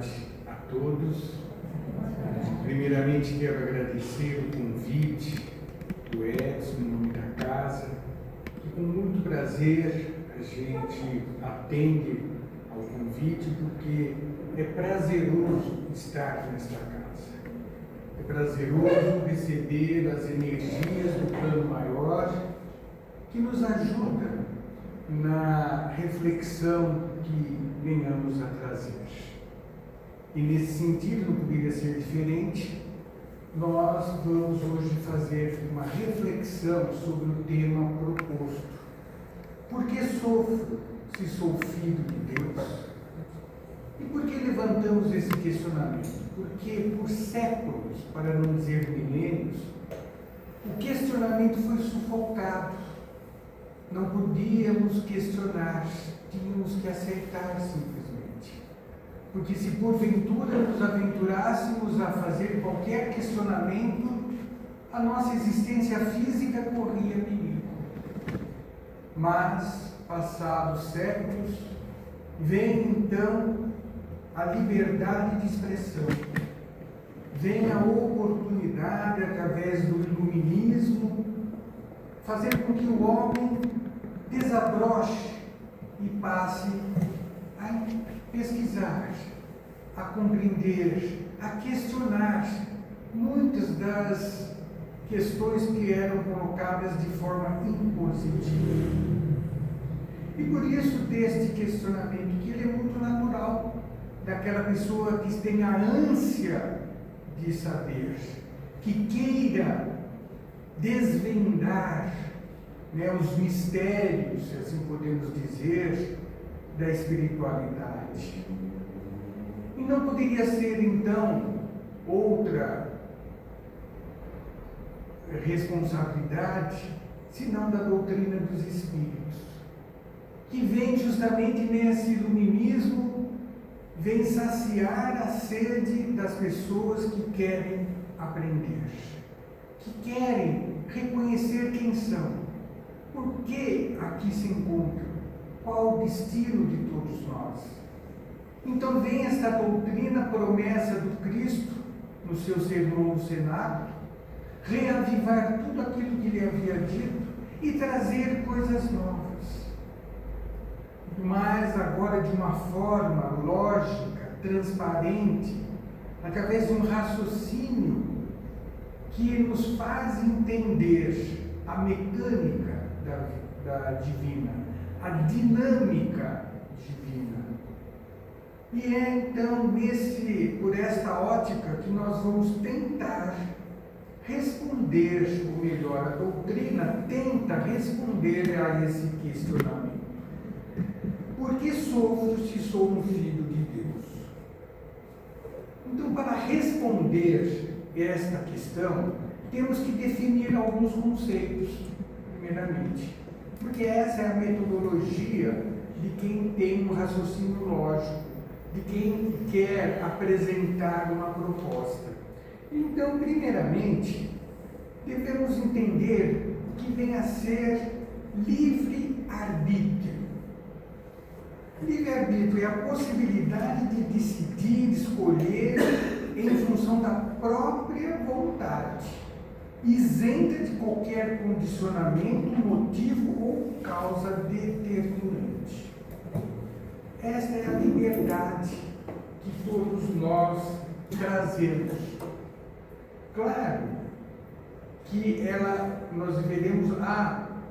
tarde a todos. Primeiramente, quero agradecer o convite do Edson, em nome da casa, e com muito prazer a gente atende ao convite, porque é prazeroso estar nesta casa. É prazeroso receber as energias do plano maior que nos ajuda na reflexão que venhamos a trazer. E nesse sentido, não poderia ser diferente, nós vamos hoje fazer uma reflexão sobre o tema proposto. Por que sofro se sou filho de Deus? E por que levantamos esse questionamento? Porque por séculos, para não dizer milênios, o questionamento foi sufocado. Não podíamos questionar, tínhamos que aceitar simplesmente. Porque se porventura nos aventurássemos a fazer qualquer questionamento, a nossa existência física corria perigo. Mas, passados séculos, vem então a liberdade de expressão. Vem a oportunidade, através do iluminismo, fazer com que o homem desabroche e passe a pesquisar, a compreender, a questionar muitas das questões que eram colocadas de forma impositiva. E por isso deste questionamento, que ele é muito natural, daquela pessoa que tem a ânsia de saber, que queira desvendar os mistérios, se assim podemos dizer, da espiritualidade. E não poderia ser, então, outra responsabilidade, senão da doutrina dos Espíritos, que vem justamente nesse iluminismo, vem saciar a sede das pessoas que querem aprender, que querem reconhecer quem são, por que aqui se encontram, qual o destino de todos nós. Então vem esta doutrina, promessa do Cristo, no seu sermão do Senado, reavivar tudo aquilo que ele havia dito e trazer coisas novas. Mas agora de uma forma lógica, transparente, através de um raciocínio que nos faz entender a mecânica da divina, a dinâmica divina. E é então por esta ótica que nós vamos tentar responder, ou melhor, a doutrina tenta responder a esse questionamento. Por que sofro se sou um filho de Deus? Então, para responder esta questão, temos que definir alguns conceitos, primeiramente. Porque essa é a metodologia de quem tem um raciocínio lógico, de quem quer apresentar uma proposta. Então, primeiramente, devemos entender o que vem a ser livre-arbítrio. Livre-arbítrio é a possibilidade de decidir, escolher em função da própria vontade, isenta de qualquer condicionamento, motivo ou causa determinante. Esta é a liberdade que todos nós trazemos. Claro que nós veremos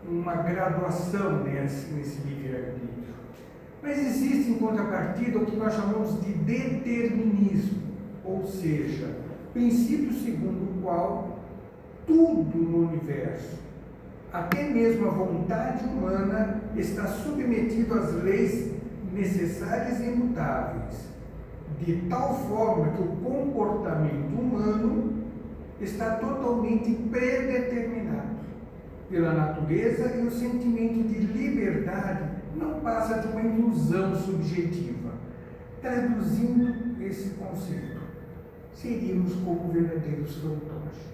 uma graduação nesse livre-arbítrio. Mas existe, em contrapartida, o que nós chamamos de determinismo, ou seja, princípio segundo o qual tudo no universo, até mesmo a vontade humana, está submetido às leis necessárias e imutáveis, de tal forma que o comportamento humano está totalmente predeterminado pela natureza, e o sentimento de liberdade não passa de uma ilusão subjetiva. Traduzindo esse conceito, seríamos como verdadeiros fantoches.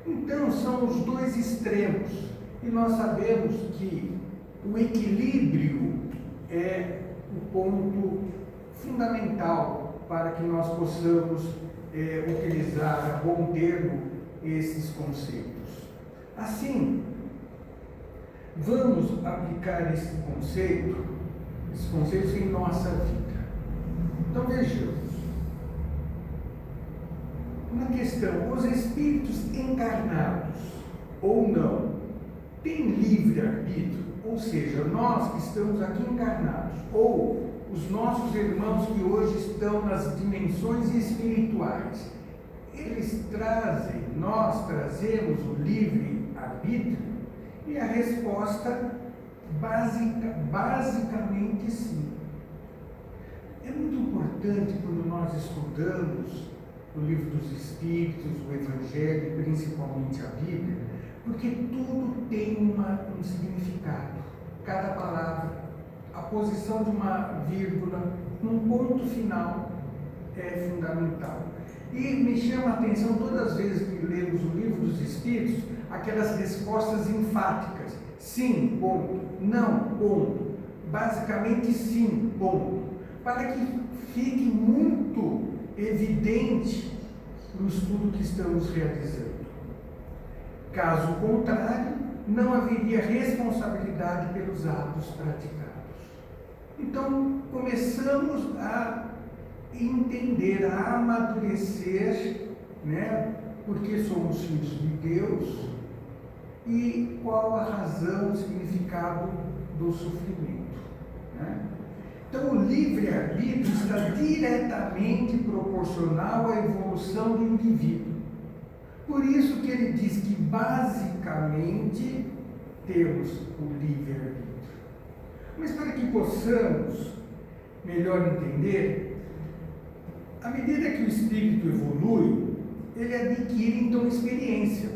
Então, são os dois extremos, e nós sabemos que o equilíbrio é o ponto fundamental para que nós possamos utilizar a bom termo esses conceitos. Assim, vamos aplicar esses conceitos em nossa vida. Então vejamos. Uma questão: os espíritos encarnados ou não têm livre-arbítrio? Ou seja, nós que estamos aqui encarnados, ou os nossos irmãos que hoje estão nas dimensões espirituais, nós trazemos o livre-arbítrio? E a resposta, basicamente sim. É muito importante quando nós estudamos o Livro dos Espíritos, o Evangelho, principalmente a Bíblia, porque tudo tem um significado. Cada palavra, a posição de uma vírgula, num ponto final, é fundamental. E me chama a atenção, todas as vezes que lemos o Livro dos Espíritos, aquelas respostas enfáticas. Sim, ponto. Não, ponto. Basicamente sim, ponto. Para que fique muito evidente no estudo que estamos realizando. Caso contrário, não haveria responsabilidade pelos atos praticados. Então, começamos a entender, a amadurecer, né? Porque somos filhos de Deus e qual a razão, o significado do sofrimento, né? Então, o livre-arbítrio está diretamente proporcional à evolução do indivíduo. Por isso que ele diz que, basicamente, temos o livre-arbítrio. Mas para que possamos melhor entender, à medida que o espírito evolui, ele adquire, então, experiência.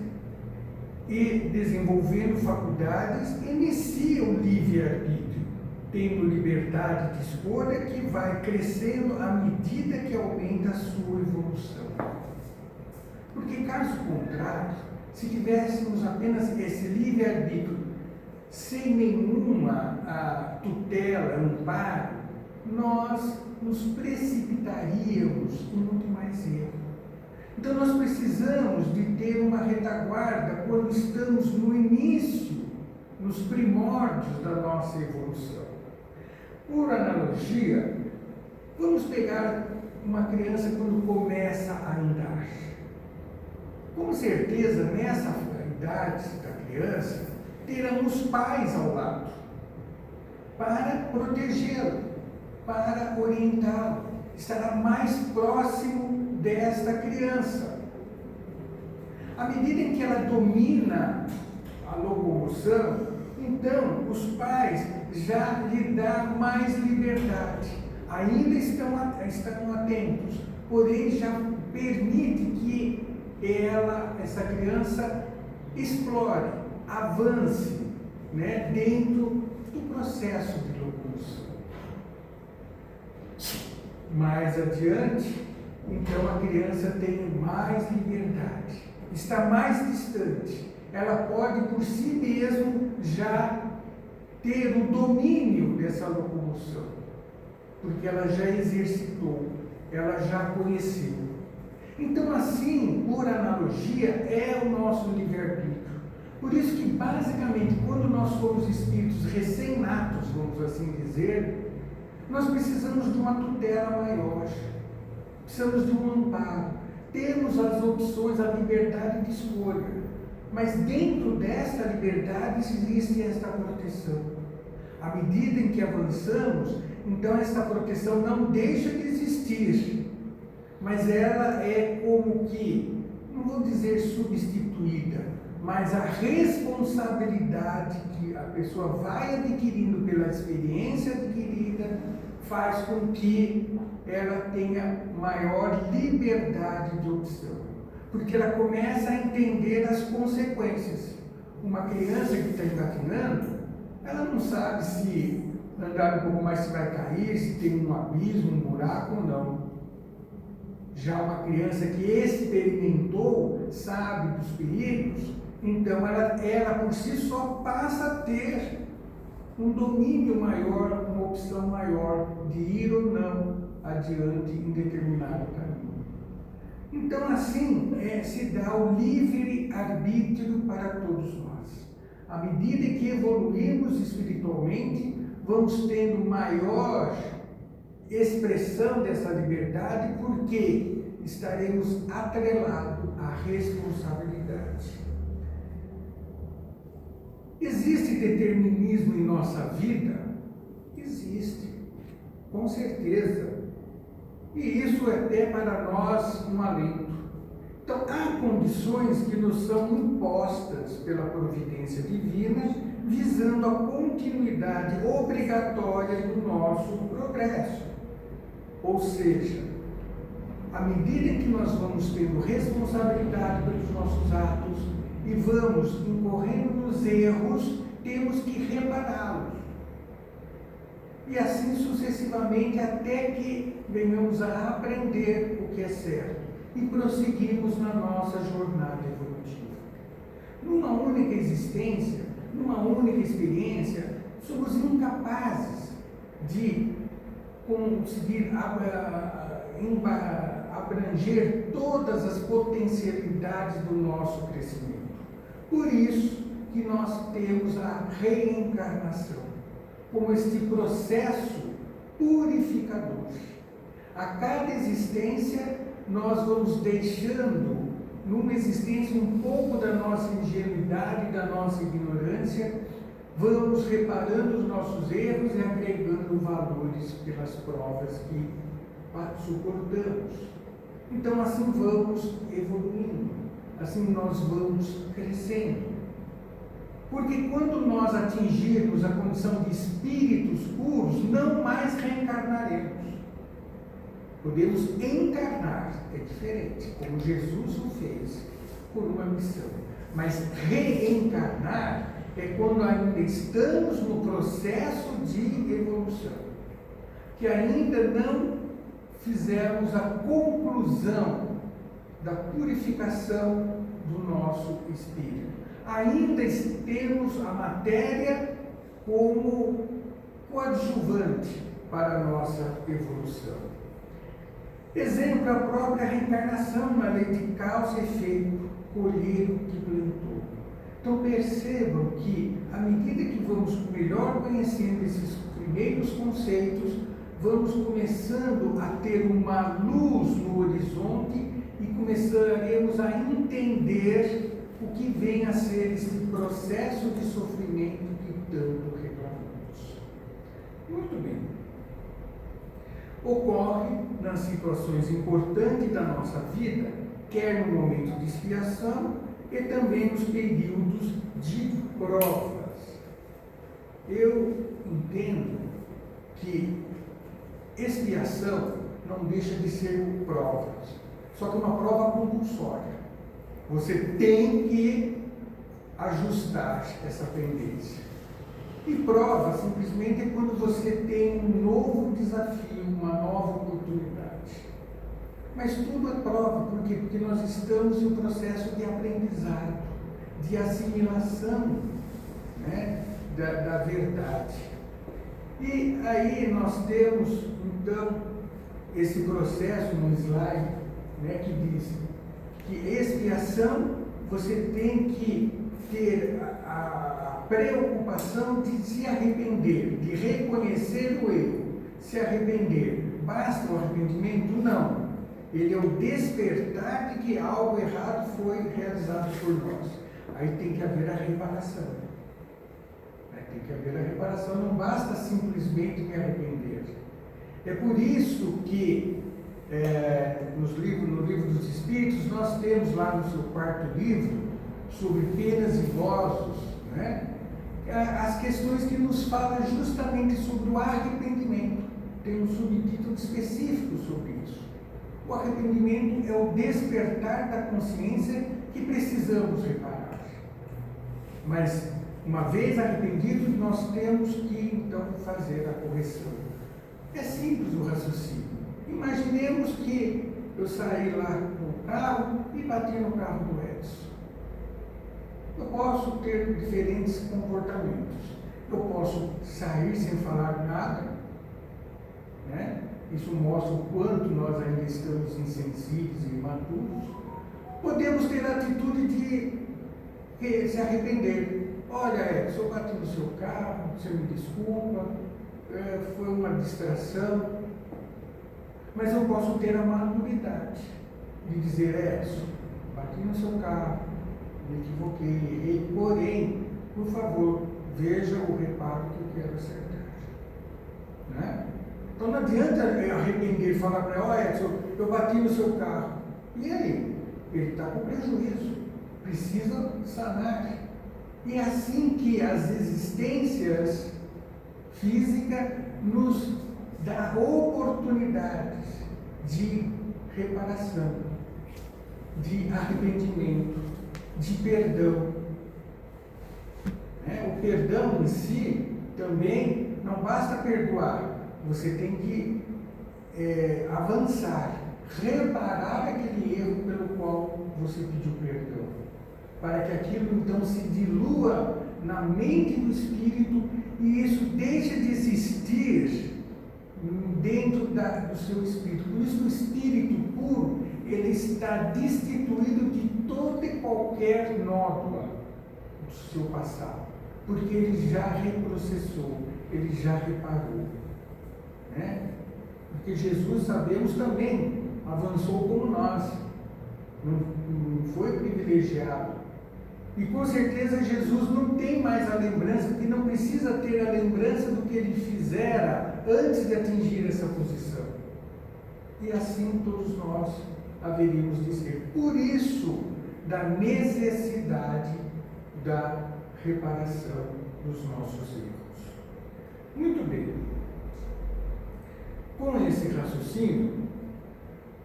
E, desenvolvendo faculdades, inicia o livre-arbítrio, tendo liberdade de escolha que vai crescendo à medida que aumenta a sua evolução. Porque, caso contrário, se tivéssemos apenas esse livre-arbítrio sem nenhuma tutela, amparo, nós nos precipitaríamos em muito mais erro. Então nós precisamos de ter uma retaguarda quando estamos no início, nos primórdios da nossa evolução. Por analogia, vamos pegar uma criança quando começa a andar. Com certeza, nessa idade da criança, teremos pais ao lado para protegê-lo, para orientá-lo, estará mais próximo desta criança. À medida em que ela domina a locomoção, então os pais já lhe dão mais liberdade. Ainda estão atentos, porém já permite que essa criança explore, avance, né, dentro do processo de locomoção. Mais adiante, então a criança tem mais liberdade, está mais distante, ela pode por si mesma já ter o domínio dessa locomoção, porque ela já exercitou, ela já conheceu. Então, assim, por analogia, é o nosso livre-arbítrio. Por isso que, basicamente, quando nós somos espíritos recém-natos, vamos assim dizer, nós precisamos de uma tutela maior, precisamos de um amparo. Temos as opções, a liberdade de escolha, mas dentro desta liberdade existe esta proteção. À medida em que avançamos, então esta proteção não deixa de existir, mas ela é como que, não vou dizer substituída, mas a responsabilidade que a pessoa vai adquirindo pela experiência adquirida faz com que ela tenha maior liberdade de opção, porque ela começa a entender as consequências. Uma criança que está engatinhando, ela não sabe se andar um pouco mais se vai cair, se tem um abismo, um buraco ou não. Já uma criança que experimentou, sabe dos perigos, então ela por si só passa a ter um domínio maior, uma opção maior de ir ou não adiante em determinado caminho. Então, assim, se dá o livre-arbítrio para todos nós. À medida que evoluímos espiritualmente, vamos tendo maior expressão dessa liberdade, porque estaremos atrelados à responsabilidade. Existe determinismo em nossa vida? Existe, com certeza. E isso é até para nós um alento. Então, há condições que nos são impostas pela providência divina, visando a continuidade obrigatória do nosso progresso. Ou seja, à medida que nós vamos tendo responsabilidade pelos nossos atos e vamos incorrendo nos erros, temos que repará-los. E assim sucessivamente, até que venhamos a aprender o que é certo e prosseguimos na nossa jornada evolutiva. Numa única existência, numa única experiência, somos incapazes de conseguir abranger todas as potencialidades do nosso crescimento. Por isso que nós temos a reencarnação como este processo purificador. A cada existência, nós vamos deixando, numa existência, um pouco da nossa ingenuidade, da nossa ignorância, vamos reparando os nossos erros e agregando valores pelas provas que suportamos. Então, assim vamos evoluindo, assim nós vamos crescendo. Porque quando nós atingirmos a condição de espíritos puros, não mais reencarnaremos. Podemos encarnar, é diferente, como Jesus o fez, por uma missão. Mas reencarnar é quando ainda estamos no processo de evolução, que ainda não fizemos a conclusão da purificação do nosso espírito. Ainda temos a matéria como coadjuvante para a nossa evolução. Exemplo, a própria reencarnação na lei de causa e efeito, colher o que plantou. Então percebam que, à medida que vamos melhor conhecendo esses primeiros conceitos, vamos começando a ter uma luz no horizonte e começaremos a entender o que vem a ser esse processo de sofrimento que tanto reclamamos. Muito bem. Ocorre nas situações importantes da nossa vida, quer no momento de expiação e também nos períodos de provas. Eu entendo que expiação não deixa de ser provas, só que uma prova compulsória. Você tem que ajustar essa tendência. E prova simplesmente é quando você tem um novo desafio, uma nova oportunidade. Mas tudo é prova, por quê? Porque nós estamos em um processo de aprendizado, de assimilação, né, da verdade. E aí nós temos, então, esse processo no slide, né, que diz que expiação, você tem que ter a preocupação de se arrepender, de reconhecer o erro, se arrepender. Basta o arrependimento? Não. Ele é o despertar de que algo errado foi realizado por nós. Aí tem que haver a reparação. Tem que haver a reparação, não basta simplesmente me arrepender. É por isso que no livro dos Espíritos, nós temos lá no seu quarto livro, sobre penas e gozos, né, as questões que nos falam justamente sobre o arrependimento. Tem um subtítulo específico sobre isso. O arrependimento é o despertar da consciência que precisamos reparar. Mas, uma vez arrependidos, nós temos que, então, fazer a correção. É simples o raciocínio. Imaginemos que eu saí lá no carro e bati no carro do Edson. Eu posso ter diferentes comportamentos. eu posso sair sem falar nada, né? Isso mostra o quanto nós ainda estamos insensíveis e imaturos. Podemos ter a atitude de se arrepender. Olha, Edson, eu bati no seu carro, você me desculpa, foi uma distração. Mas eu posso ter a maturidade de dizer, Edson, bati no seu carro, me equivoquei, errei, porém, por favor, veja o reparo que eu quero acertar. Né? Então não adianta arrepender e falar para ele, ó Edson, eu bati no seu carro. E aí? Ele está com prejuízo, precisa sanar. E é assim que as existências físicas nos dá oportunidades de reparação, de arrependimento, de perdão. O perdão em si também não basta perdoar, você tem que avançar, reparar aquele erro pelo qual você pediu perdão, para que aquilo então se dilua na mente do espírito e isso deixe de existir dentro do seu espírito. Por isso o espírito puro, ele está destituído de toda e qualquer nódoa do seu passado, porque ele já reprocessou, ele já reparou, né? Porque Jesus, sabemos também, avançou como nós, não foi privilegiado. E com certeza Jesus não tem mais a lembrança, porque não precisa ter a lembrança do que ele fizera antes de atingir essa posição. E assim todos nós haveríamos de ser. Por isso, da necessidade da reparação dos nossos erros. Muito bem. Com esse raciocínio,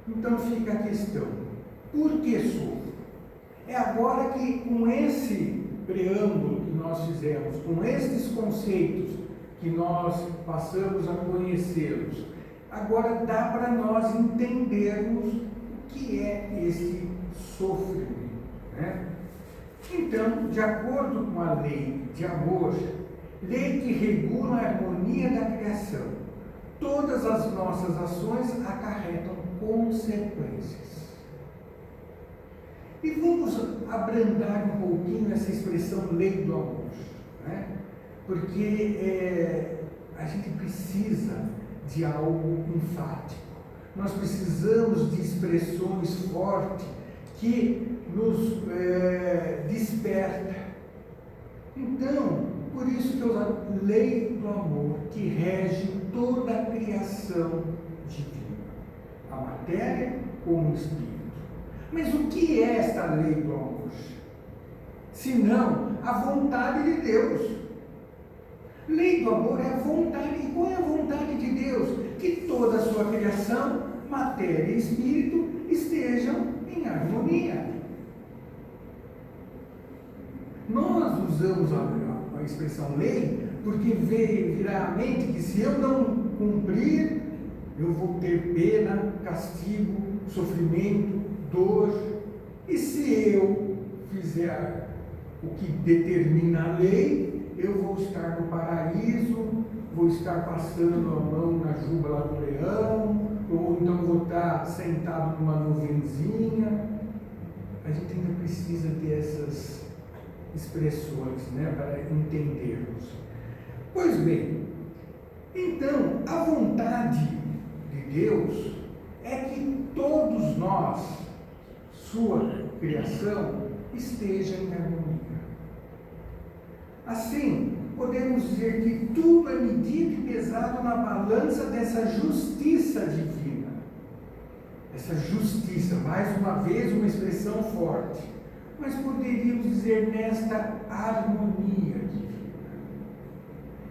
então fica a questão: por que sofro? É agora que, com esse preâmbulo que nós fizemos, com estes conceitos que nós passamos a conhecê-los, agora dá para nós entendermos o que é esse sofrimento, né? Então, de acordo com a lei de amor, lei que regula a harmonia da criação, todas as nossas ações acarretam consequências. E vamos abrandar um pouquinho essa expressão lei do amor, né? Porque a gente precisa de algo enfático, nós precisamos de expressões fortes que nos desperta. Então, por isso que eu uso a lei do amor, que rege toda a criação divina, a matéria como o espírito. Mas o que é esta lei do amor? Senão a vontade de Deus. Lei do amor é a vontade. E qual é a vontade de Deus? Que toda a sua criação, matéria e espírito, estejam em harmonia. Nós usamos a expressão lei porque virá à mente que se eu não cumprir, eu vou ter pena, castigo, sofrimento, dor. E se eu fizer o que determina a lei, eu vou estar no paraíso, vou estar passando a mão na juba do leão, ou então vou estar sentado numa nuvenzinha. A gente ainda precisa ter essas expressões, né, para entendermos. Pois bem, então a vontade de Deus é que todos nós, sua criação, esteja em harmonia. Assim, podemos dizer que tudo é medido e pesado na balança dessa justiça divina. Essa justiça, mais uma vez, uma expressão forte, mas poderíamos dizer nesta harmonia divina.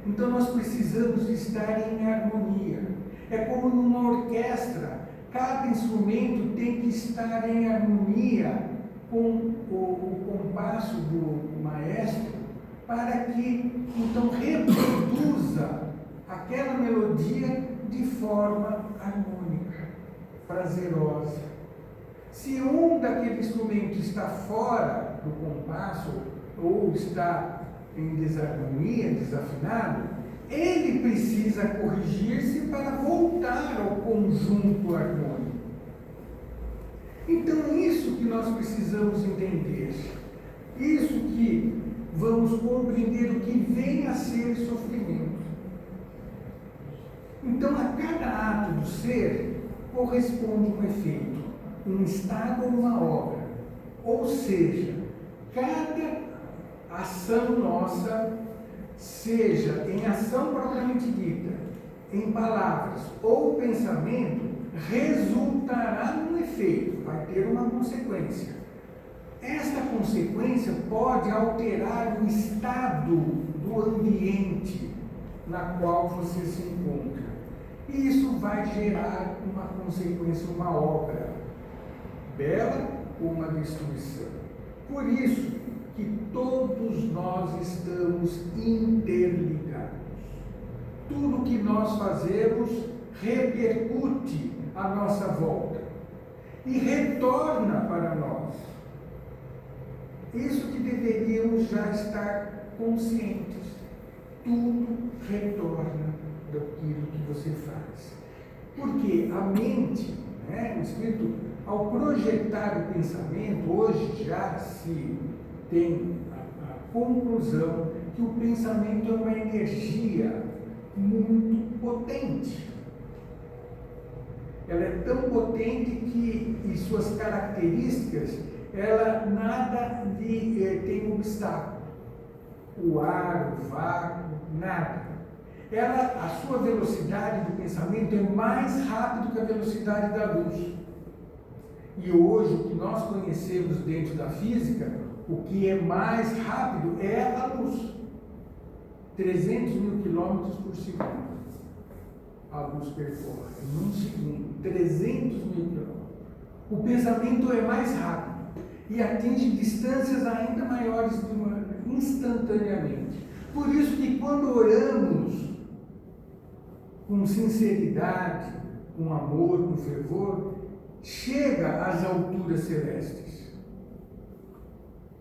Então nós precisamos estar em harmonia. É como numa orquestra, cada instrumento tem que estar em harmonia com o compasso do maestro, para que então reproduza aquela melodia de forma harmônica, prazerosa. Se um daquele instrumento está fora do compasso ou está em desarmonia, desafinado, ele precisa corrigir-se para voltar ao conjunto harmônico. Então, isso que nós precisamos entender, isso que vamos compreender o que vem a ser sofrimento. Então, a cada ato do ser corresponde um efeito, um estado ou uma obra. Ou seja, cada ação nossa, seja em ação propriamente dita, em palavras ou pensamento, resultará num efeito, vai ter uma consequência. Esta consequência pode alterar o estado do ambiente na qual você se encontra. E isso vai gerar uma consequência, uma obra bela ou uma destruição. Por isso que todos nós estamos interligados. Tudo que nós fazemos repercute à nossa volta e retorna para nós. Isso que deveríamos já estar conscientes. Tudo retorna daquilo que você faz. Porque a mente, o espírito, ao projetar o pensamento, hoje já se tem a conclusão que o pensamento é uma energia muito potente. Ela é tão potente que, em suas características, ela nada tem obstáculo. O ar, o vácuo, nada. A sua velocidade do pensamento é mais rápida que a velocidade da luz. E hoje, o que nós conhecemos dentro da física, o que é mais rápido é a luz. 300 mil quilômetros por segundo. A luz percorre num segundo, 300 mil quilômetros. O pensamento é mais rápido e atinge distâncias ainda maiores instantaneamente. Por isso que quando oramos com sinceridade, com amor, com fervor, chega às alturas celestes.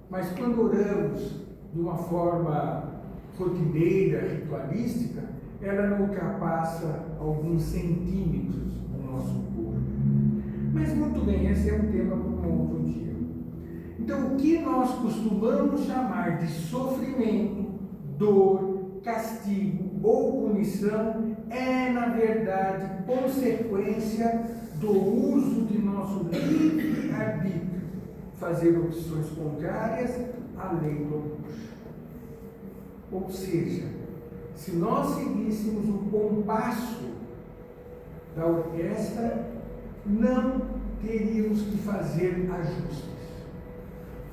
Mas quando oramos de uma forma rotineira, ritualística, ela não ultrapassa alguns centímetros do nosso corpo. Mas muito bem, esse é um tema para um outro dia. Então, o que nós costumamos chamar de sofrimento, dor, castigo ou punição é, na verdade, consequência do uso de nosso livre-arbítrio, fazer opções contrárias à lei do amor. Ou seja, se nós seguíssemos o compasso da orquestra, não teríamos que fazer ajustes.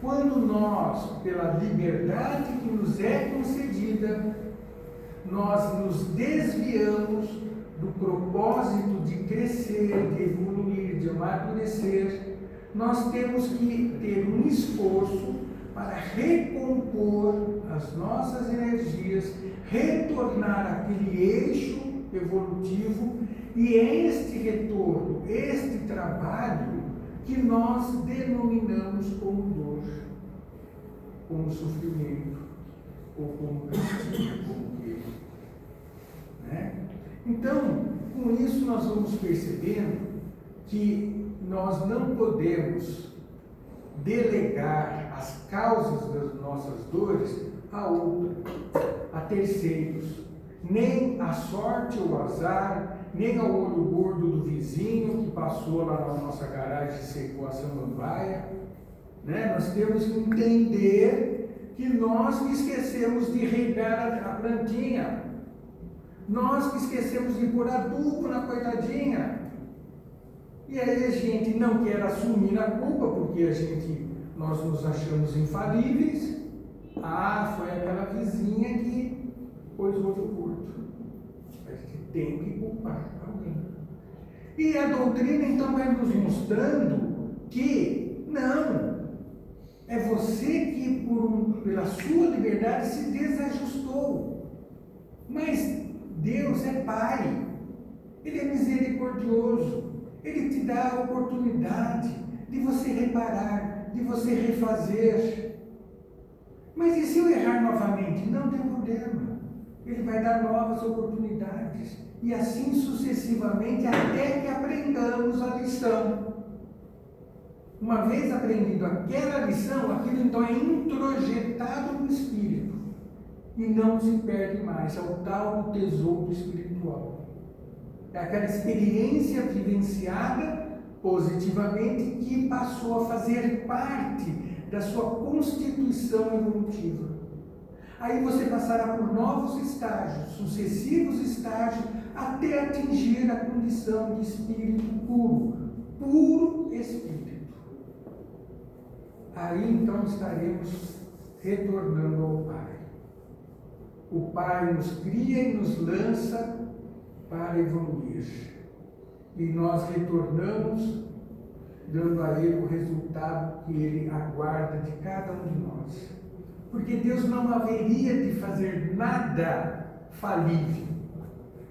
Quando nós, pela liberdade que nos é concedida, nós nos desviamos do propósito de crescer, de evoluir, de amadurecer, nós temos que ter um esforço para recompor as nossas energias, retornar àquele eixo evolutivo, e é este retorno, este trabalho, que nós denominamos como dor, como sofrimento, ou como castigo, como erro. Então, com isso nós vamos percebendo que nós não podemos delegar as causas das nossas dores a outra, a terceiros, nem a sorte ou o azar, nem ao olho gordo do vizinho que passou lá na nossa garagem e secou a samambaia. Nós temos que entender que nós que esquecemos de regar a plantinha, nós que esquecemos de pôr adubo na coitadinha. E aí a gente não quer assumir a culpa, porque nós nos achamos infalíveis. Foi aquela vizinha que pôs o olho gordo. A gente tem que culpar alguém. E a doutrina então vai nos mostrando que não, é você que pela sua liberdade se desajustou. Mas Deus é Pai, Ele é misericordioso, Ele te dá a oportunidade de você reparar, de você refazer. Mas e se eu errar novamente? Não tem problema. Ele vai dar novas oportunidades. E assim sucessivamente, até que aprendamos a lição. Uma vez aprendido aquela lição, aquilo então é introjetado no espírito. E não se perde mais. É o tal tesouro espiritual. É aquela experiência vivenciada positivamente que passou a fazer parte da sua constituição evolutiva. Aí você passará por novos estágios, sucessivos estágios, até atingir a condição de espírito puro, puro espírito. Aí então estaremos retornando ao Pai. O Pai nos cria e nos lança para evoluir. E nós retornamos dando a Ele o resultado que Ele aguarda de cada um de nós. Porque Deus não haveria de fazer nada falível.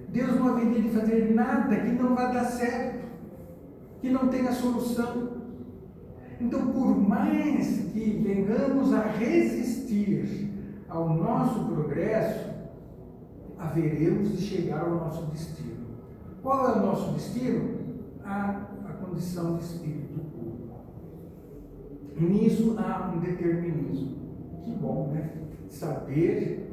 Deus não haveria de fazer nada que não vá dar certo, que não tenha solução. Então, por mais que venhamos a resistir ao nosso progresso, haveremos de chegar ao nosso destino. Qual é o nosso destino? A condição de espírito puro. Nisso há um determinismo. Que bom, né? Saber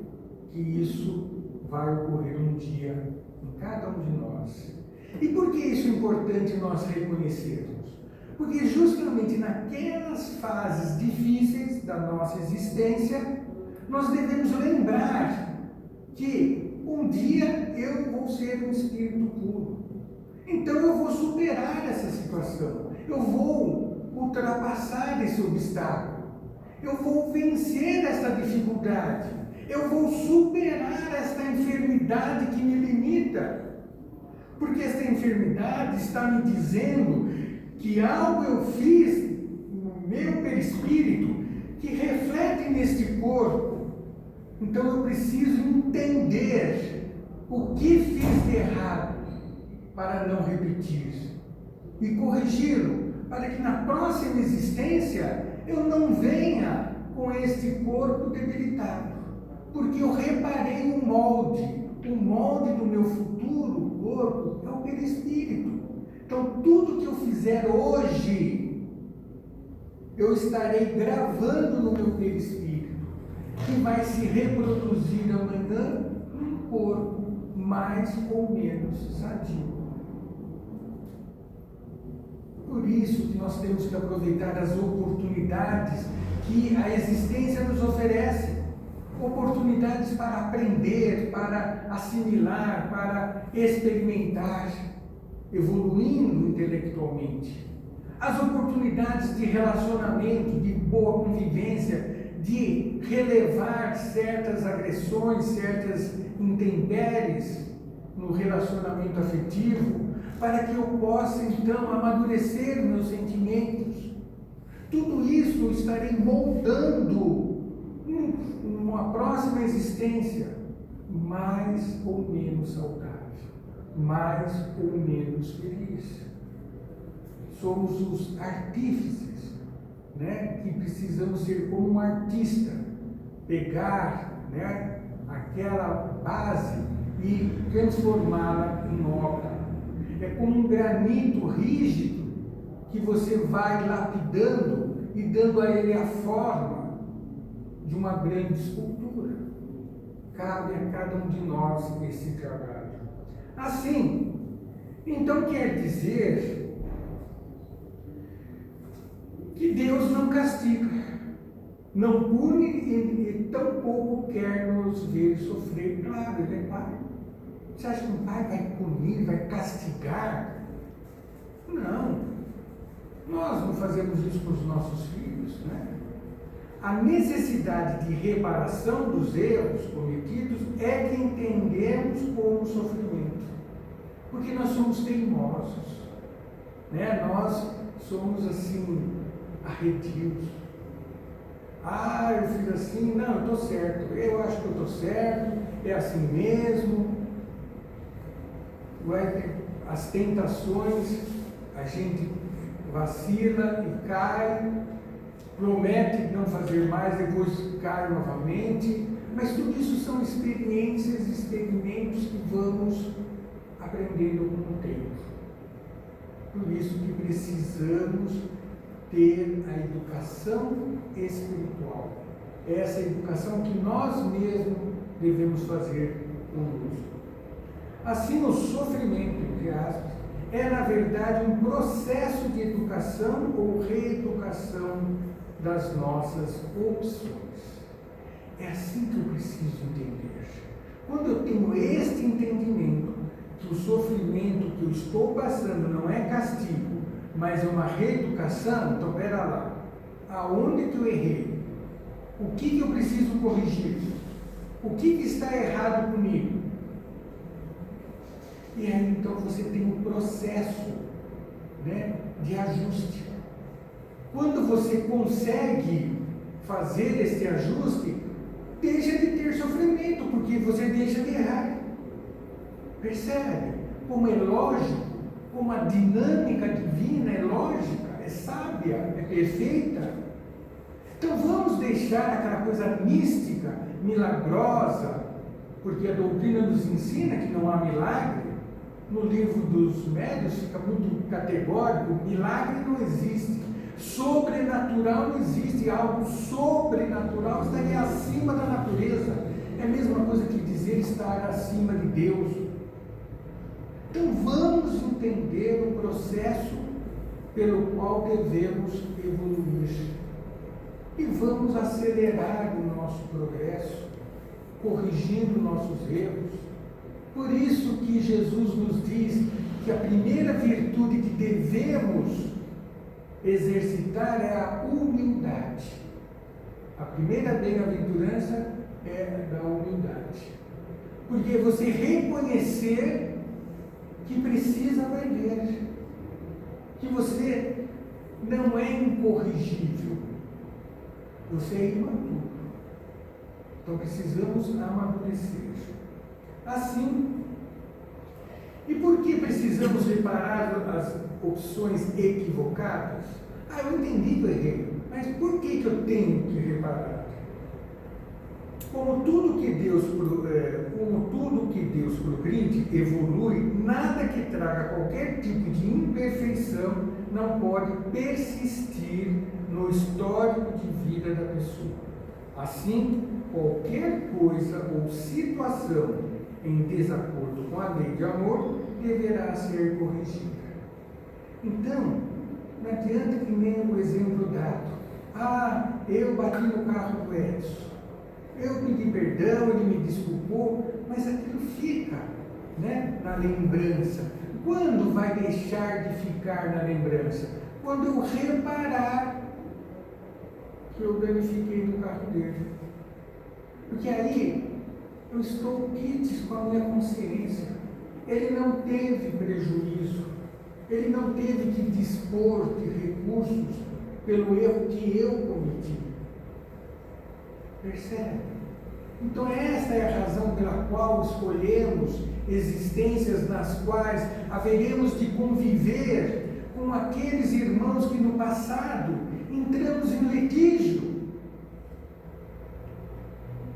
que isso vai ocorrer um dia em cada um de nós. E por que isso é importante nós reconhecermos? Porque justamente naquelas fases difíceis da nossa existência, nós devemos lembrar que um dia eu vou ser um espírito puro. Então eu vou superar essa situação. Eu vou ultrapassar esse obstáculo. Eu vou vencer essa dificuldade. Eu vou superar esta enfermidade que me limita. Porque esta enfermidade está me dizendo que algo eu fiz no meu perispírito que reflete neste corpo. Então eu preciso entender o que fiz de errado para não repetir e corrigi-lo, para que na próxima existência eu não venha com este corpo debilitado, porque eu reparei o molde do meu futuro corpo é o perispírito. Então tudo que eu fizer hoje, eu estarei gravando no meu perispírito, que vai se reproduzir amanhã num corpo mais ou menos sadio. Por isso que nós temos que aproveitar as oportunidades que a existência nos oferece. Oportunidades para aprender, para assimilar, para experimentar, evoluindo intelectualmente. As oportunidades de relacionamento, de boa convivência, de relevar certas agressões, certas intempéries no relacionamento afetivo, para que eu possa então amadurecer meus sentimentos. Tudo isso eu estarei moldando uma próxima existência mais ou menos saudável, mais ou menos feliz. Somos os artífices, né, que precisamos ser como um artista, pegar, né, aquela base e transformá-la em obra. É como um granito rígido que você vai lapidando e dando a ele a forma de uma grande escultura. Cabe a cada um de nós esse trabalho. Assim, então quer dizer que Deus não castiga, não pune e tampouco quer nos ver sofrer. Claro, Ele é Pai. Você acha que um pai vai punir, vai castigar? Não. Nós não fazemos isso com os nossos filhos, né? A necessidade de reparação dos erros cometidos é que entendemos como sofrimento. Porque nós somos teimosos, né? Nós somos assim, arredios. Ah, eu fiz assim, não, eu estou certo. Eu acho que eu estou certo, é assim mesmo. As tentações, a gente vacila e cai, promete não fazer mais, depois cai novamente, mas tudo isso são experiências, experimentos que vamos aprendendo com o tempo. Por isso que precisamos ter a educação espiritual. Essa educação que nós mesmos devemos fazer conosco. Assim, o sofrimento, entre aspas, é na verdade um processo de educação ou reeducação das nossas opções. É assim que eu preciso entender. Quando eu tenho este entendimento, que o sofrimento que eu estou passando não é castigo, mas é uma reeducação, então pera lá, aonde que eu errei? O que eu preciso corrigir? O que está errado comigo? E aí então você tem um processo, né, de ajuste. Quando você consegue fazer esse ajuste, deixa de ter sofrimento, porque você deixa de errar. Percebe? Como é lógico, como a dinâmica divina é lógica, é sábia, é perfeita. Então vamos deixar aquela coisa mística, milagrosa, porque a doutrina nos ensina que não há milagre. No livro dos médiuns fica muito categórico: milagre não existe, sobrenatural não existe, algo sobrenatural estaria acima da natureza. É a mesma coisa que dizer estar acima de Deus. Então vamos entender o processo pelo qual devemos evoluir e vamos acelerar o nosso progresso, corrigindo nossos erros. Por isso que Jesus nos diz que a primeira virtude que devemos exercitar é a humildade. A primeira bem-aventurança é da humildade. Porque você reconhecer que precisa aprender, que você não é incorrigível, você é imaturo. Então precisamos amadurecer. Assim, e por que precisamos reparar as opções equivocadas? Eu entendi que eu errei, mas por que eu tenho que reparar? Como tudo que Deus progride, evolui, nada que traga qualquer tipo de imperfeição não pode persistir no histórico de vida da pessoa. Assim, qualquer coisa ou situação em desacordo com a lei de amor deverá ser corrigida. Então, não adianta que nem o exemplo dado. Eu bati no carro do Edson. Eu pedi perdão, ele me desculpou, mas aquilo fica, né, na lembrança. Quando vai deixar de ficar na lembrança? Quando eu reparar que eu danifiquei no carro dele. Porque aí eu estou quites com a minha consciência. Ele não teve prejuízo, ele não teve que dispor de recursos pelo erro que eu cometi. Percebe? Então essa é a razão pela qual escolhemos existências nas quais haveremos de conviver com aqueles irmãos que no passado entramos em litígio.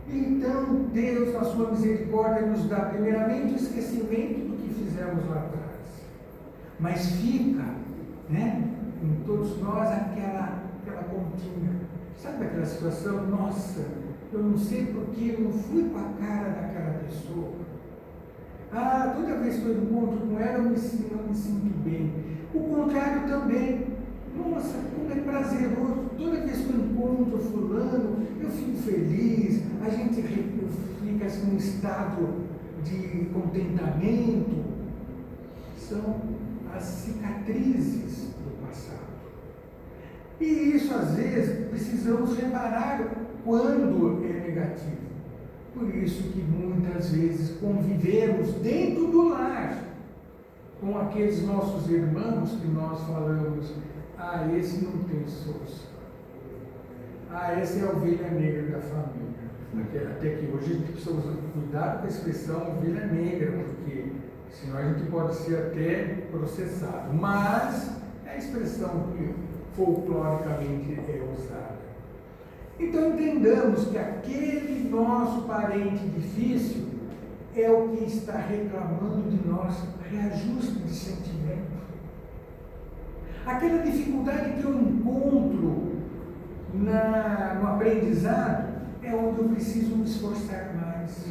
Então Deus, na sua misericórdia, nos dá primeiramente o esquecimento do que fizemos lá atrás. Mas fica, né, em todos nós aquela continha. Sabe aquela situação? Nossa, eu não sei porque eu não fui com a cara daquela pessoa. Toda vez que eu encontro com ela, eu não me sinto bem. O contrário também. Nossa, como é prazeroso. Toda vez que eu encontro fulano, eu fico feliz. A gente fica assim, num estado de contentamento. São as cicatrizes do passado. E isso, às vezes, precisamos reparar quando é negativo. Por isso que muitas vezes convivemos dentro do lar com aqueles nossos irmãos que nós falamos: esse não tem solução. Essa é a ovelha negra da família. Até que hoje a gente precisa cuidar com a expressão ovelha negra, porque senão a gente pode ser até processado. Mas é a expressão que folcloricamente é usada. Então entendamos que aquele nosso parente difícil é o que está reclamando de nós reajuste de sentimento. Aquela dificuldade que eu encontro no aprendizado é onde eu preciso me esforçar mais.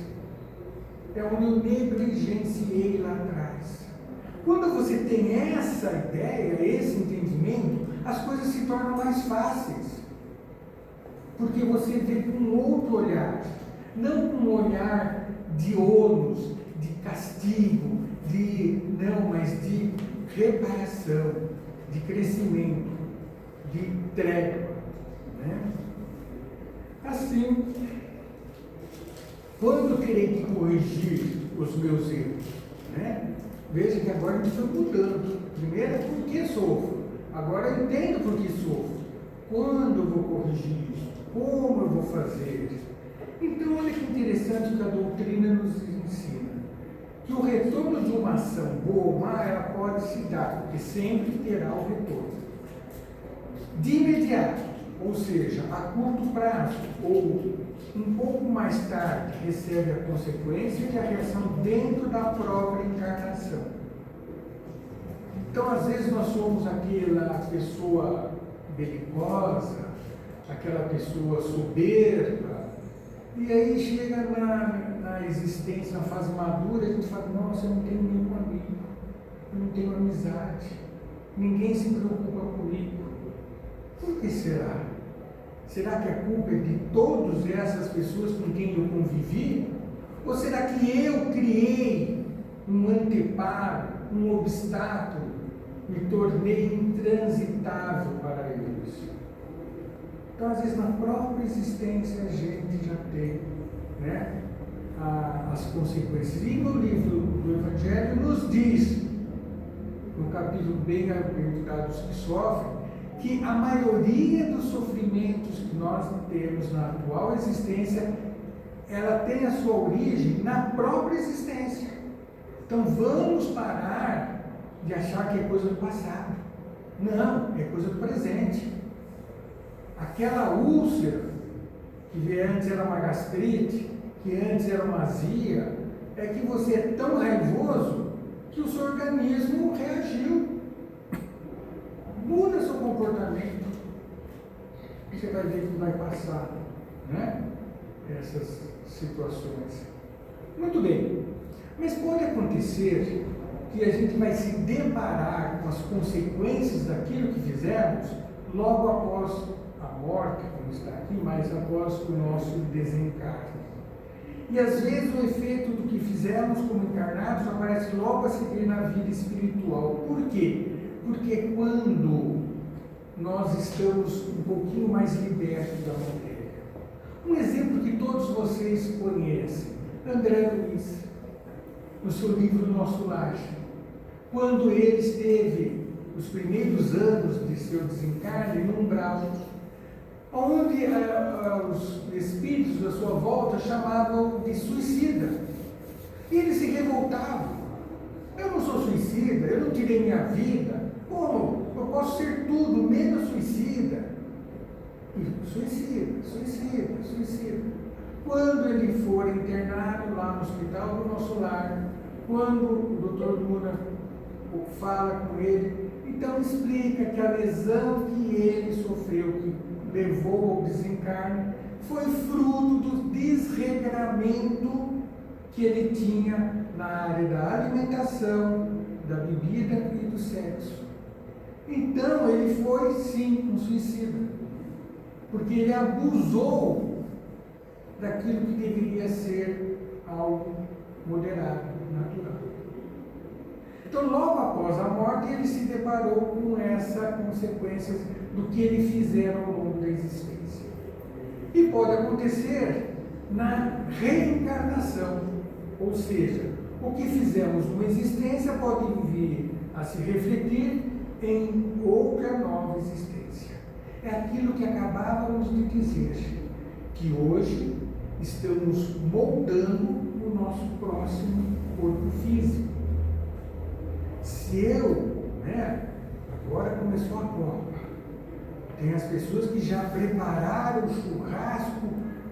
É onde eu negligenciei lá atrás. Quando você tem essa ideia, esse entendimento, as coisas se tornam mais fáceis. Porque você vê com outro olhar, não com um olhar de ônus, de castigo, mas de reparação, de crescimento, de trégua. Né? Assim, quando eu terei que corrigir os meus erros, né? Veja que agora eu estou mudando. Primeiro é por que sofro, agora eu entendo por que sofro. Quando eu vou corrigir isso? Como eu vou fazer? Então, olha que interessante que a doutrina nos ensina. Que o retorno de uma ação boa ou má, ela pode se dar, porque sempre terá o retorno. De imediato, ou seja, a curto prazo, ou um pouco mais tarde, recebe a consequência e a reação dentro da própria encarnação. Então, às vezes, nós somos aquela pessoa belicosa, aquela pessoa soberba, e aí chega na existência, na fase madura, a gente fala, nossa, eu não tenho nenhum amigo, eu não tenho amizade, ninguém se preocupa comigo. Por que será? Será que a culpa é de todas essas pessoas com quem eu convivi? Ou será que eu criei um anteparo, um obstáculo, me tornei intransitável para eles? Então, às vezes, na própria existência, a gente já tem, né, as consequências. E no livro do Evangelho nos diz, no capítulo Bem-aventurados que sofrem, que a maioria dos sofrimentos que nós temos na atual existência, ela tem a sua origem na própria existência. Então, vamos parar de achar que é coisa do passado. Não, é coisa do presente. Aquela úlcera, que antes era uma gastrite, que antes era uma azia, é que você é tão raivoso que o seu organismo reagiu. Muda seu comportamento. Você vai ver que vai passar, né? Essas situações. Muito bem. Mas pode acontecer que a gente vai se deparar com as consequências daquilo que fizemos logo após a morte, como está aqui, mas após o nosso desencarne. E às vezes o efeito do que fizemos como encarnados aparece logo a seguir na vida espiritual. Por quê? Porque quando nós estamos um pouquinho mais libertos da matéria. Um exemplo que todos vocês conhecem, André Luiz, no seu livro Nosso Lar. Quando ele esteve os primeiros anos de seu desencarne no umbral, onde os espíritos da sua volta chamavam de suicida. E ele se revoltava. Eu não sou suicida, eu não tirei minha vida. Como? Eu posso ser tudo, menos suicida. E suicida. Quando ele for internado lá no hospital do Nosso Lar, quando o Dr. Luna fala com ele, então explica que a lesão que ele sofreu, que levou ao desencarne, foi fruto do desregramento que ele tinha na área da alimentação, da bebida e do sexo. Então ele foi sim um suicida, porque ele abusou daquilo que deveria ser algo moderado, natural. Então, logo após a morte, ele se deparou com essas consequências do que ele fizeram ao longo da existência. E pode acontecer na reencarnação, ou seja, o que fizemos numa existência pode vir a se refletir em outra nova existência. É aquilo que acabávamos de dizer, que hoje estamos moldando o nosso próximo corpo físico. Se eu, agora começou a prova, Tem as pessoas que já prepararam o churrasco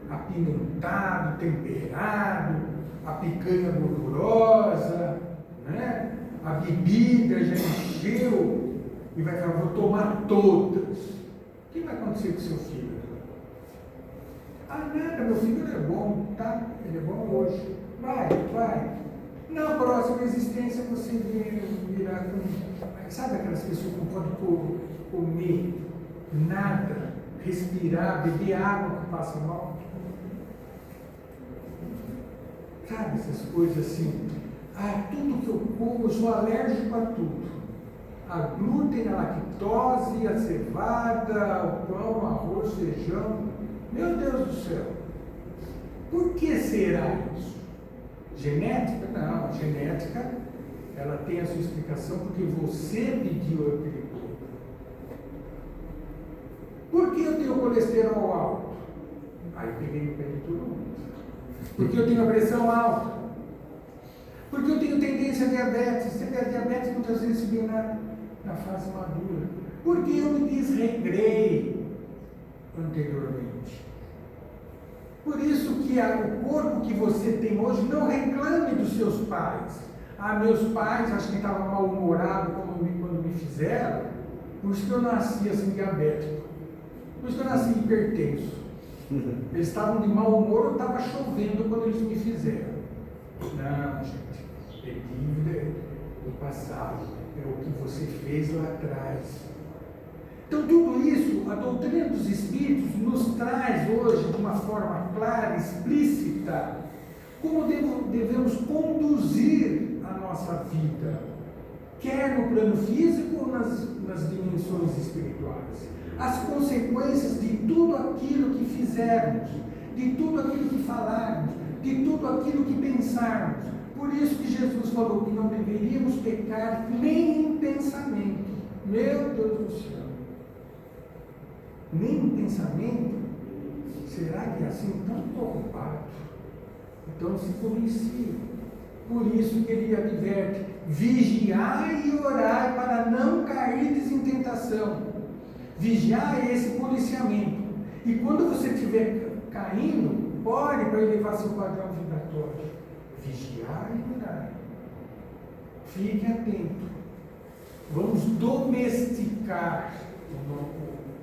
apimentado, temperado, a picanha gordurosa, né? A bebida já encheu e vai falar, vou tomar todas. O que vai acontecer com seu filho? Ah, nada, meu filho é bom, tá? Ele é bom hoje. Vai. Na próxima existência você virá com... Sabe aquelas pessoas que não podem comer nada, respirar, beber água que passa mal? Sabe essas coisas assim? Ah, tudo que eu como, eu sou alérgico a tudo. A glúten, a lactose, a cevada, o pão, o arroz, feijão. Meu Deus do céu! Por que será isso? Genética? Não, a genética ela tem a sua explicação porque você pediu aquele corpo. Por que eu tenho colesterol alto? Aí eu peguei no pé de todo mundo. Porque eu tenho a pressão alta. Porque eu tenho tendência a diabetes. Você tem diabetes muitas vezes vem na fase madura. Porque eu me desregrei anteriormente. Por isso que o corpo que você tem hoje, não reclame dos seus pais. Ah, meus pais, acho que estavam mal-humorados quando me fizeram, por isso que eu nasci assim diabético. Por isso que eu nasci hipertenso. Eles estavam de mau humor ou estava chovendo quando eles me fizeram. Não, gente, é dívida do passado, é o que você fez lá atrás. Então, tudo isso, a doutrina dos Espíritos nos traz hoje, de uma forma clara, explícita, como devemos conduzir a nossa vida, quer no plano físico ou nas dimensões espirituais. As consequências de tudo aquilo que fizermos, de tudo aquilo que falarmos, de tudo aquilo que pensarmos. Por isso que Jesus falou que não deveríamos pecar nem em pensamento. Meu Deus do céu! Nem em pensamento? Será que é assim tão ocupado? Então se policia. Por isso que ele adverte: vigiai e orai para não cair em tentação. Vigiar é esse policiamento. E quando você estiver caindo, ore para elevar seu padrão vibratório. Vigiar e orar. Fique atento. Vamos domesticar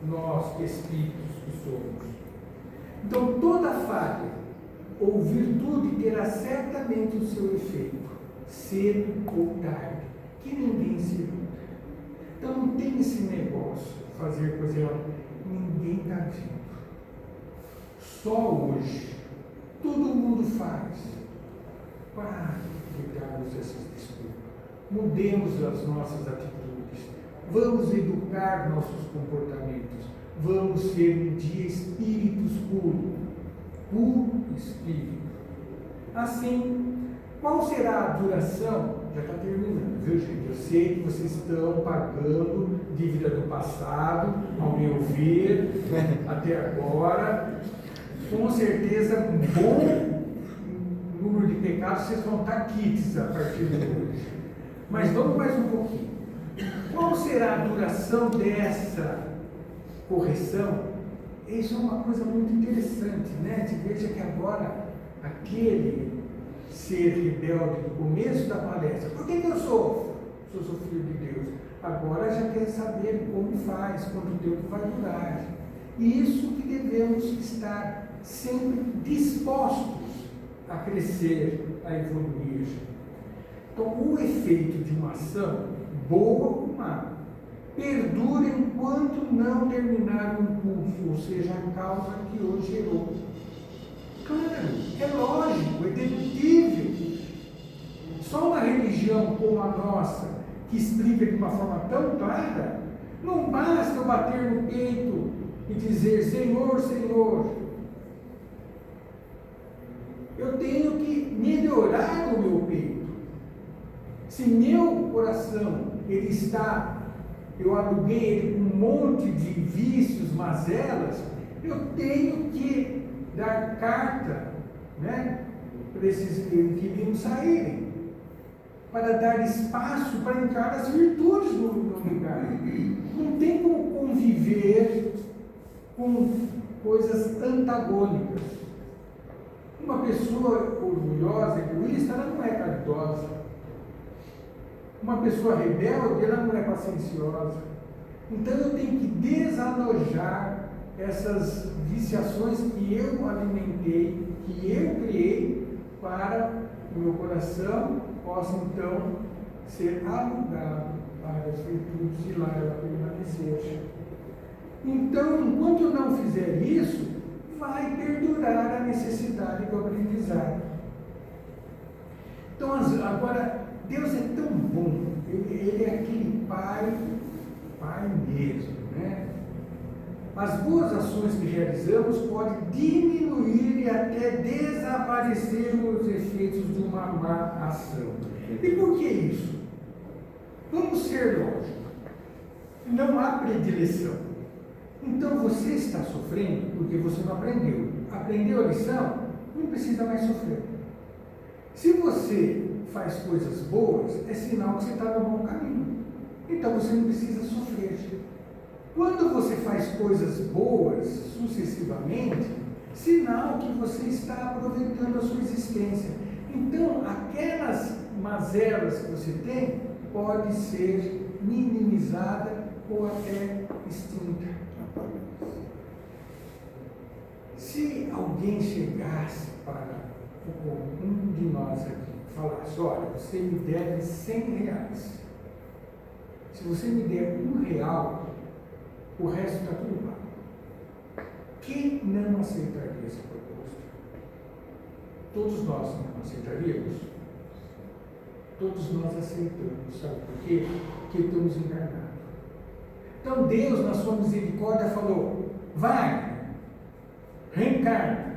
nós, espíritos que somos. Então, toda falha ou virtude terá certamente o seu efeito, cedo ou tarde, que ninguém se iluda. Então, não tem esse negócio, fazer coisa errada. Ninguém está vendo. Só hoje. Todo mundo faz. Para de darmos essas desculpas. Mudemos as nossas atitudes. Vamos educar nossos comportamentos. Vamos ser um dia espíritos puros. Puro espírito. Assim, qual será a duração? Já está terminando, viu, gente? Eu sei que vocês estão pagando dívida do passado, ao meu ver, até agora. Com certeza, um bom número de pecados vocês vão estar quites a partir de hoje. Mas vamos mais um pouquinho. Qual será a duração dessa correção? Isso é uma coisa muito interessante, né? Veja que agora aquele ser rebelde do começo da palestra, por que eu sofro? Eu sou filho de Deus. Agora já quer saber como faz, quanto tempo vai durar. E isso que devemos estar sempre dispostos a crescer, a evoluir. Então, o efeito de uma ação, boa ou má, perdura enquanto não terminar o impulso, ou seja, a causa que o gerou. Claro, é lógico, é dedutível. Só uma religião como a nossa, que explica de uma forma tão clara, não basta eu bater no peito e dizer: Senhor, Senhor. Eu tenho que melhorar o meu peito. Se meu coração, ele está, eu aluguei ele com um monte de vícios, mazelas, eu tenho que dar carta, né, para esses inquilinos saírem, para dar espaço para entrar as virtudes no lugar. Não tem como conviver com coisas antagônicas. Uma pessoa orgulhosa, egoísta, ela não é caridosa. Uma pessoa rebelde, ela não é pacienciosa. Então eu tenho que desalojar essas viciações que eu alimentei, que eu criei, para que o meu coração possa então ser alugado para as virtudes e lá ela permanecer. Então, enquanto eu não fizer isso, vai perdurar a necessidade do aprendizado. Então, agora, Deus é tão bom, Ele é aquele Pai mesmo, né? As boas ações que realizamos podem diminuir e até desaparecer os efeitos de uma má ação. E por que isso? Vamos ser lógicos. Não há predileção. Então você está sofrendo porque você não aprendeu. Aprendeu a lição? Não precisa mais sofrer. Se você faz coisas boas, é sinal que você está no bom caminho. Então você não precisa sofrer. Quando você faz coisas boas sucessivamente, sinal que você está aproveitando a sua existência. Então, aquelas mazelas que você tem pode ser minimizada ou até extinta. Se alguém chegasse para um de nós aqui e falasse, olha, você me deve R$100. Se você me der R$1, o resto está tudo pago. Quem não aceitaria essa proposta? Todos nós não aceitaríamos? Todos nós aceitamos, sabe por quê? Porque estamos encarnados. Então Deus, na sua misericórdia, falou, vai, reencarna,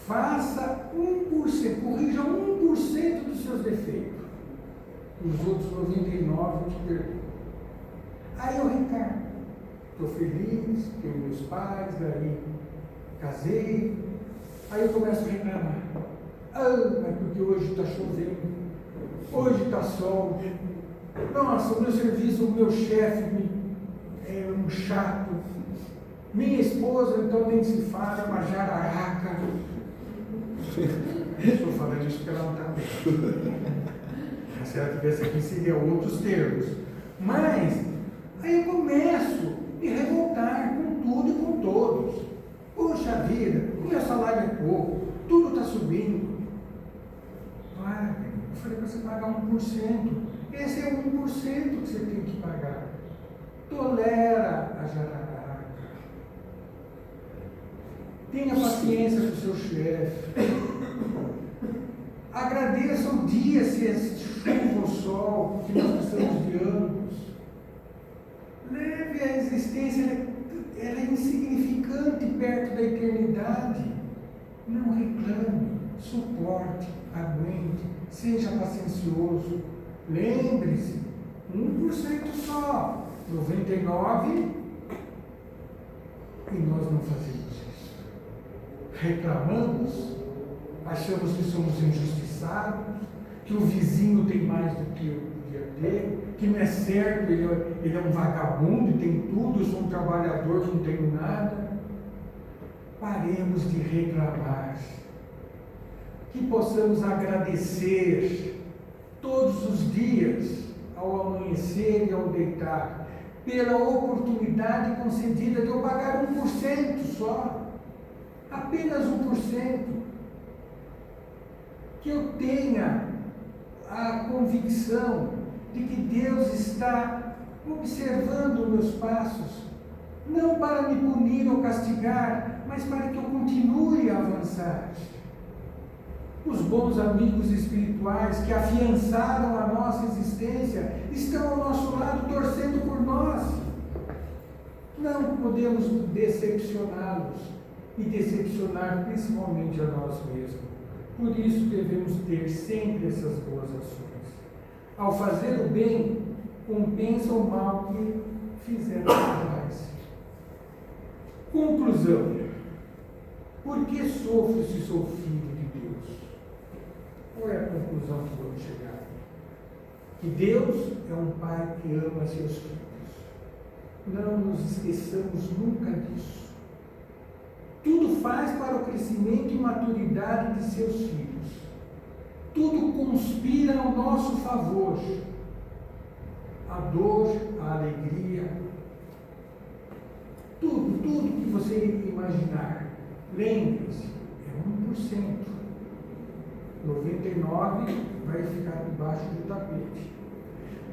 faça 1%, corrija 1% dos seus defeitos. Os outros 99% eu te perdoo. Aí eu reencarno. Estou feliz, tenho meus pais, daí casei. Aí eu começo a reclamar. Mas porque hoje está chovendo, hoje está sol. Nossa, o meu serviço, o meu chefe é um chato. Minha esposa, então, nem se fala, é uma jararaca. Estou falando isso porque ela não está bem. Se ela estivesse aqui, seria outros termos. Mas, aí eu começo a me revoltar com tudo e com todos. Poxa vida, o meu salário é pouco, tudo está subindo. Claro, eu falei para você pagar 1%. Esse é o 1% que você tem que pagar. Tolera a jararaca. Tenha paciência com o seu chefe. Agradeça o dia se é chuva ou sol, porque nós precisamos de ambos. Leve a existência, ela é insignificante perto da eternidade. Não reclame, suporte, aguente, seja paciencioso. Lembre-se, 1% só, 99%, e nós não fazemos isso. Reclamamos, achamos que somos injustiçados, que o vizinho tem mais do que eu podia ter, que não é certo, ele é um vagabundo e tem tudo, eu sou um trabalhador que não tenho nada. Paremos de reclamar, que possamos agradecer todos os dias, ao amanhecer e ao deitar, pela oportunidade concedida de eu pagar 1% só, apenas 1%. Que eu tenha a convicção de que Deus está observando meus passos, não para me punir ou castigar, mas para que eu continue a avançar. Os bons amigos espirituais que afiançaram a nossa existência estão ao nosso lado torcendo por nós. Não podemos decepcioná-los e decepcionar principalmente a nós mesmos. Por isso devemos ter sempre essas boas ações. Ao fazer o bem, compensa o mal que fizemos atrás. Conclusão. Por que sofro se sou filho de Deus? Qual é a conclusão que vamos chegar? Que Deus é um pai que ama seus filhos. Não nos esqueçamos nunca disso. Tudo faz para o crescimento e maturidade de seus filhos. Tudo conspira ao nosso favor. A dor, a alegria, tudo que você imaginar. Lembre-se, é 1%. 99% vai ficar debaixo do tapete.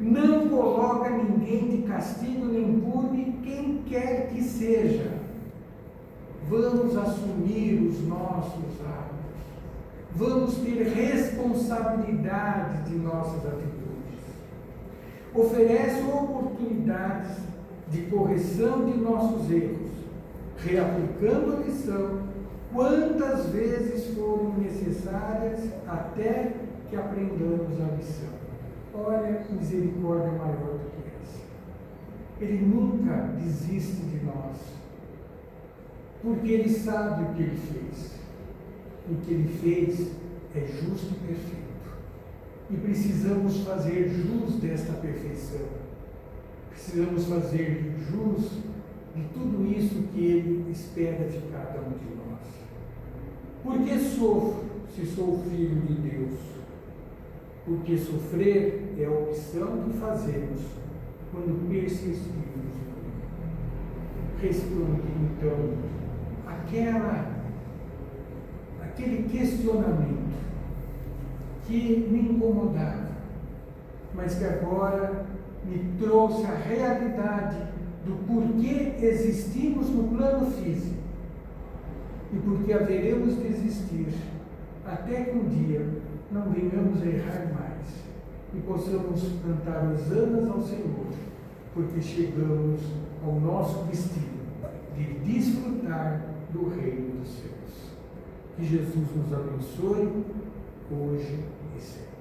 Não coloca ninguém de castigo nem pune quem quer que seja. Vamos assumir os nossos atos. Vamos ter responsabilidade de nossas atitudes. Oferece oportunidades de correção de nossos erros, reaplicando a lição quantas vezes forem necessárias até que aprendamos a lição. Olha, misericórdia maior do que essa. Ele nunca desiste de nós, porque Ele sabe o que Ele fez. O que Ele fez é justo e perfeito. E precisamos fazer jus desta perfeição. Precisamos fazer jus de tudo isso que Ele espera de cada um de nós. Por que sofro se sou filho de Deus? Porque sofrer é a opção que fazemos quando persistimos. Responde então aquele questionamento que me incomodava, mas que agora me trouxe a realidade do porquê existimos no plano físico e porque haveremos de existir até que um dia não venhamos a errar mais e possamos cantar hosanas ao Senhor, porque chegamos ao nosso destino de desfrutar do reino dos céus. Que Jesus nos abençoe hoje e sempre.